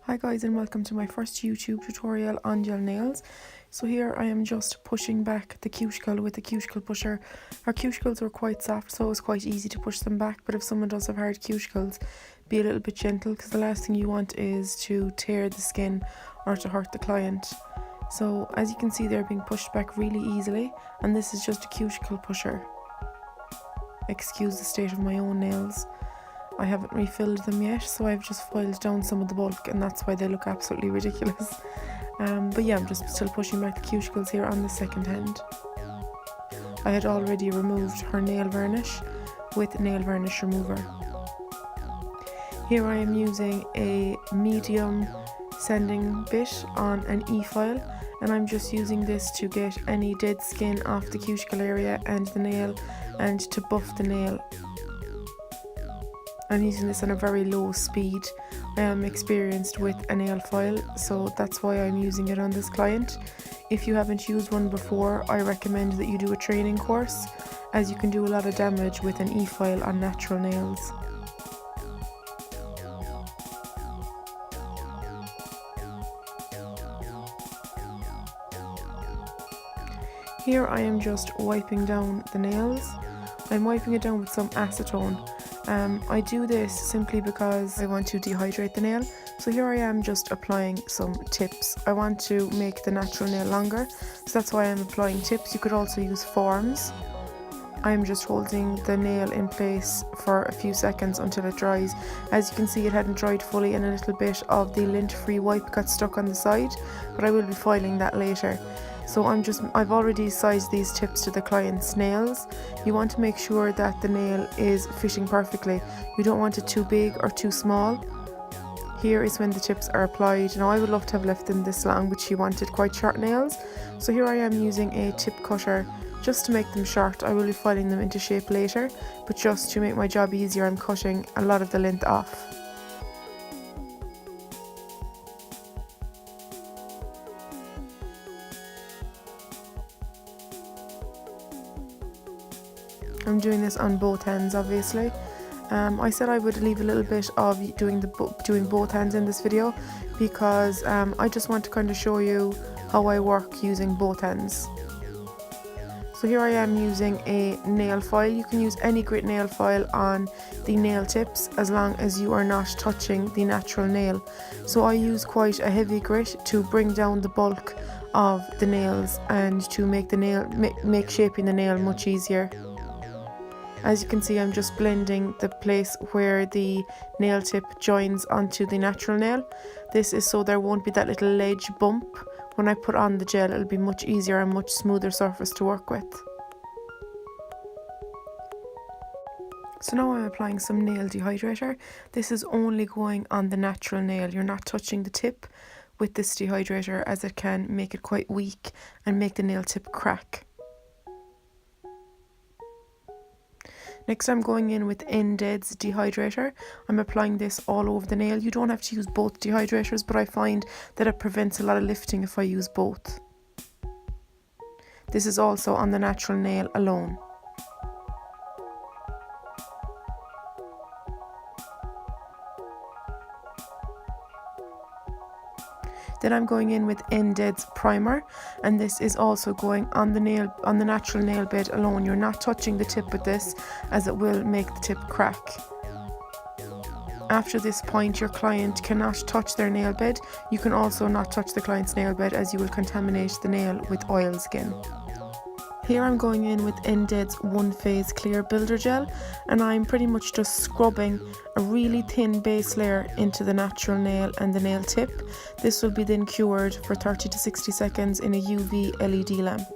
Hi guys, and welcome to my first YouTube tutorial on gel nails. So here I am just pushing back the cuticle with the cuticle pusher. Our cuticles are quite soft, so it's quite easy to push them back, but if someone does have hard cuticles, be a little bit gentle, because the last thing you want is to tear the skin or to hurt the client. So as you can see, they're being pushed back really easily, and this is just a cuticle pusher. Excuse the state of my own nails. I haven't refilled them yet, so I've just filed down some of the bulk, and that's why they look absolutely ridiculous. But yeah, I'm just still pushing back the cuticles here on the second hand. I had already removed her nail varnish with nail varnish remover. Here I am using a medium sanding bit on an e-file, and I'm just using this to get any dead skin off the cuticle area and the nail, and to buff the nail. I'm using this on a very low speed. I am experienced with a nail file, so that's why I'm using it on this client. If you haven't used one before, I recommend that you do a training course, as you can do a lot of damage with an e-file on natural nails. Here I am just wiping down the nails. I'm wiping it down with some acetone. I do this simply because I want to dehydrate the nail. So here I am just applying some tips. I want to make the natural nail longer, so that's why I'm applying tips. You could also use forms. I'm just holding the nail in place for a few seconds until it dries. As you can see, it hadn't dried fully, and a little bit of the lint-free wipe got stuck on the side, but I will be filing that later. So I've already sized these tips to the client's nails. You want to make sure that the nail is fitting perfectly. You don't want it too big or too small. Here is when the tips are applied. Now I would love to have left them this long, but she wanted quite short nails. So here I am using a tip cutter just to make them short. I will be filing them into shape later, but just to make my job easier, I'm cutting a lot of the length off. I'm doing this on both hands, obviously. I said I would leave a little bit of doing both hands in this video, because I just want to kind of show you how I work using both hands. So here I am using a nail file. You can use any grit nail file on the nail tips, as long as you are not touching the natural nail. So I use quite a heavy grit to bring down the bulk of the nails, and to make make shaping the nail much easier. As you can see, I'm just blending the place where the nail tip joins onto the natural nail. This is so there won't be that little ledge bump. When I put on the gel, it'll be much easier and much smoother surface to work with. So now I'm applying some nail dehydrator. This is only going on the natural nail. You're not touching the tip with this dehydrator, as it can make it quite weak and make the nail tip crack. Next, I'm going in with N-Dead's dehydrator. I'm applying this all over the nail. You don't have to use both dehydrators, but I find that it prevents a lot of lifting if I use both. This is also on the natural nail alone. Then I'm going in with N-Dead's primer, and this is also going on the natural nail bed alone. You're not touching the tip with this, as it will make the tip crack. After this point, your client cannot touch their nail bed. You can also not touch the client's nail bed, as you will contaminate the nail with oil skin. Here I'm going in with N-Dead's One Phase Clear Builder Gel, and I'm pretty much just scrubbing a really thin base layer into the natural nail and the nail tip. This will be then cured for 30 to 60 seconds in a UV LED lamp.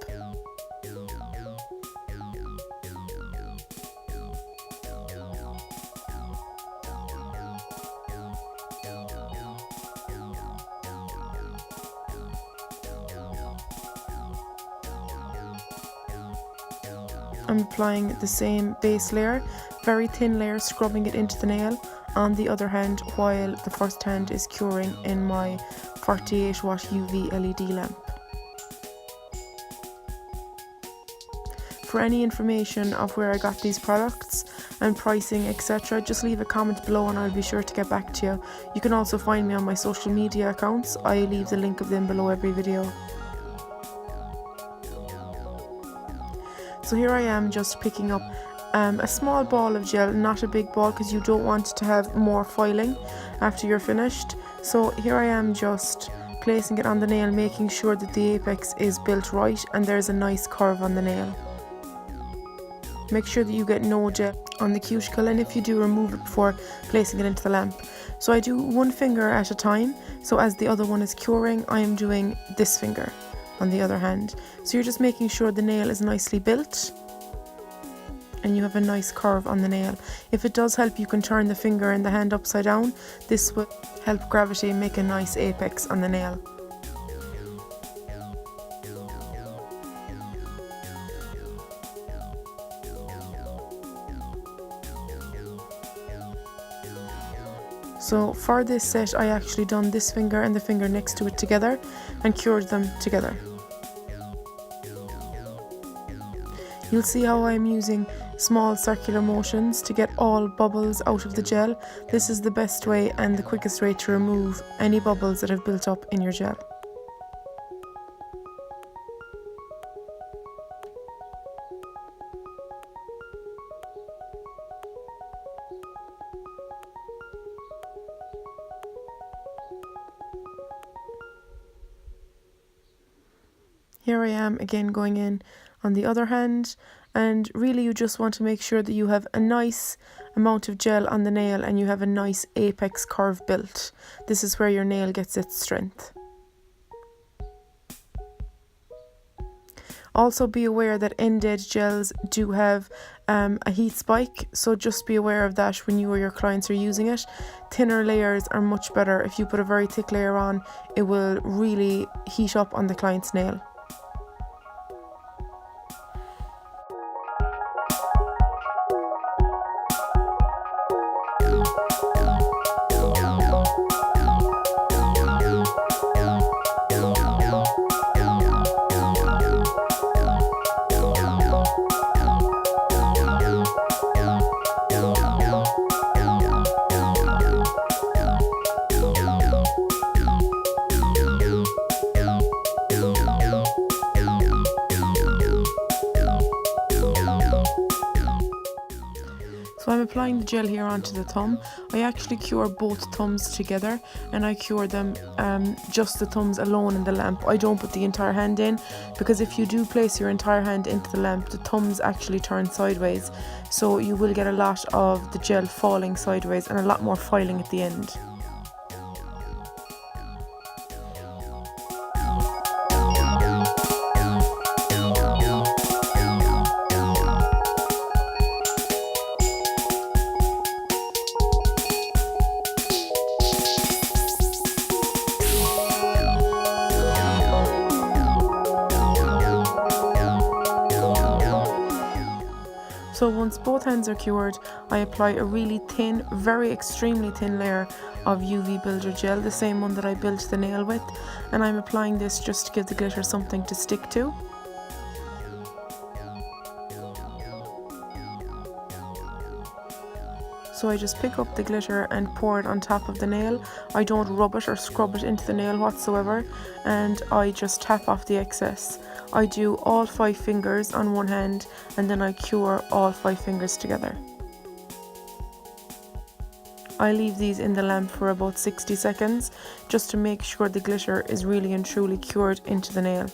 I'm applying the same base layer, very thin layer, scrubbing it into the nail on the other hand, while the first hand is curing in my 48 watt UV LED lamp. For any information of where I got these products, and pricing, etc., just leave a comment below and I'll be sure to get back to you. You can also find me on my social media accounts. I leave the link of them below every video. So here I am just picking up a small ball of gel, not a big ball because you don't want to have more foiling after you're finished. So here I am just placing it on the nail, making sure that the apex is built right and there's a nice curve on the nail. Make sure that you get no gel on the cuticle, and if you do, remove it before placing it into the lamp. So I do one finger at a time, so as the other one is curing, I am doing this finger on the other hand. So you're just making sure the nail is nicely built and you have a nice curve on the nail. If it does help, you can turn the finger and the hand upside down. This will help gravity make a nice apex on the nail. So for this set, I actually done this finger and the finger next to it together and cured them together. You'll see how I'm using small circular motions to get all bubbles out of the gel. This is the best way and the quickest way to remove any bubbles that have built up in your gel. Here I am again going in on the other hand, and really you just want to make sure that you have a nice amount of gel on the nail and you have a nice apex curve built. This is where your nail gets its strength. Also be aware that end edge gels do have a heat spike, so just be aware of that when you or your clients are using it. Thinner layers are much better. If you put a very thick layer on, it will really heat up on the client's nail. So I'm applying the gel here onto the thumb. I actually cure both thumbs together and I cure them just the thumbs alone in the lamp. I don't put the entire hand in, because if you do place your entire hand into the lamp, the thumbs actually turn sideways. So you will get a lot of the gel falling sideways and a lot more filing at the end. So once both hands are cured, I apply a really thin, very extremely thin layer of UV builder gel, the same one that I built the nail with, and I'm applying this just to give the glitter something to stick to. So I just pick up the glitter and pour it on top of the nail. I don't rub it or scrub it into the nail whatsoever, and I just tap off the excess. I do all 5 fingers on one hand and then I cure all 5 fingers together. I leave these in the lamp for about 60 seconds just to make sure the glitter is really and truly cured into the nail.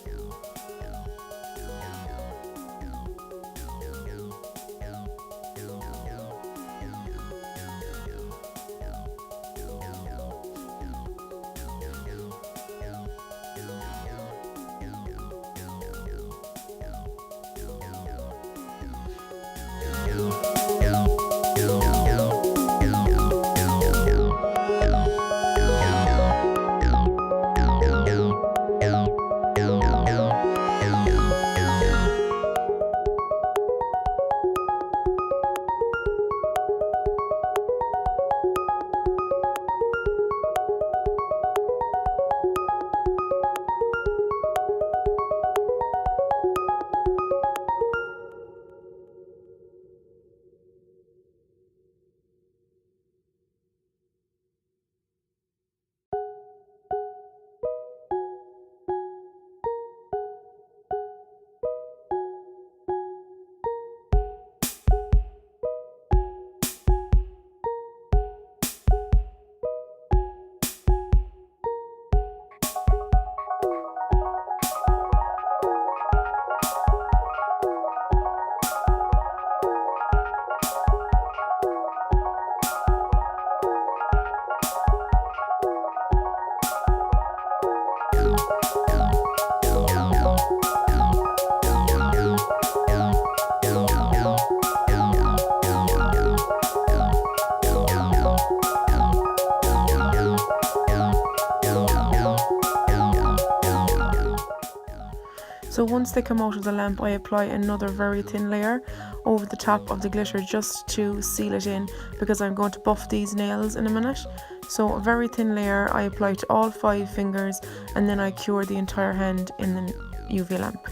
So once they come out of the lamp, I apply another very thin layer over the top of the glitter just to seal it in, because I'm going to buff these nails in a minute. So a very thin layer I apply to all 5 fingers, and then I cure the entire hand in the UV lamp.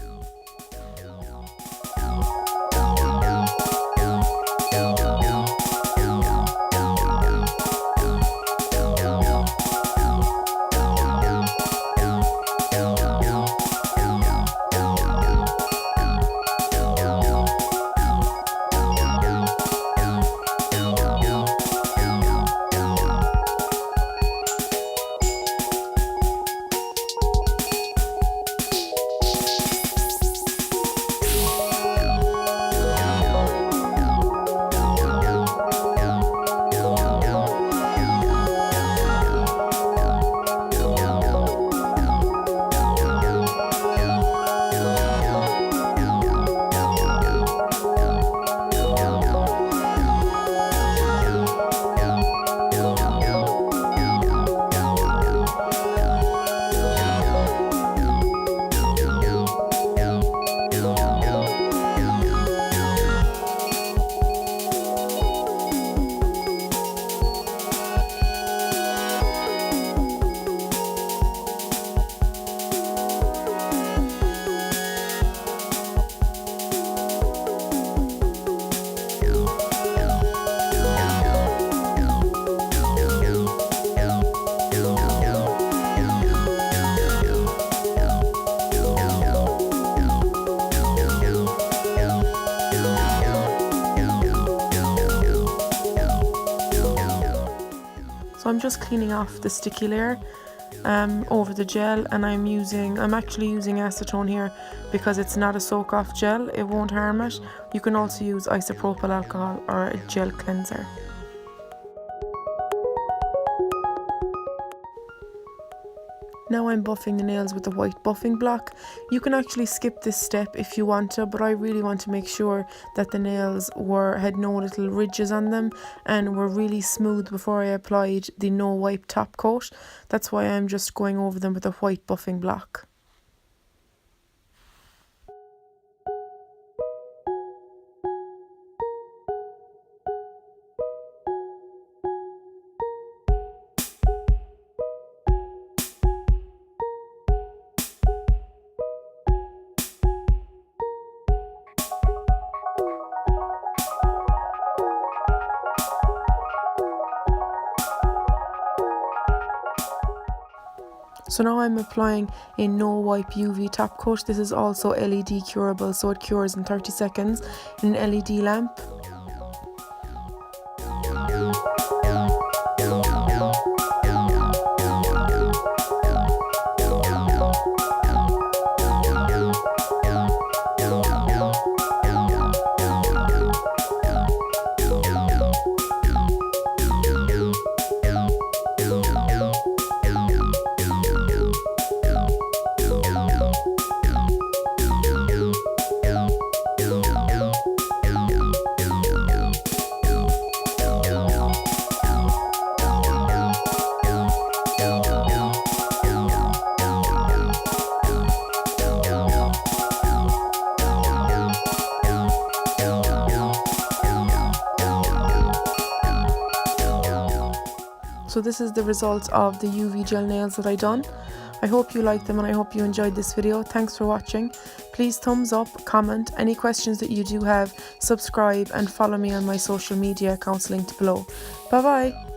So I'm just cleaning off the sticky layer over the gel, and I'm actually using acetone here because it's not a soak off gel, it won't harm it. You can also use isopropyl alcohol or a gel cleanser. Now I'm buffing the nails with the white buffing block. You can actually skip this step if you want to, but I really want to make sure that the nails had no little ridges on them and were really smooth before I applied the no wipe top coat. That's why I'm just going over them with a white buffing block. So now I'm applying a no wipe UV top coat. This is also LED curable, so it cures in 30 seconds in an LED lamp. So this is the result of the UV gel nails that I done. I hope you liked them and I hope you enjoyed this video. Thanks for watching. Please thumbs up, comment, any questions that you do have, subscribe and follow me on my social media accounts linked below. Bye bye.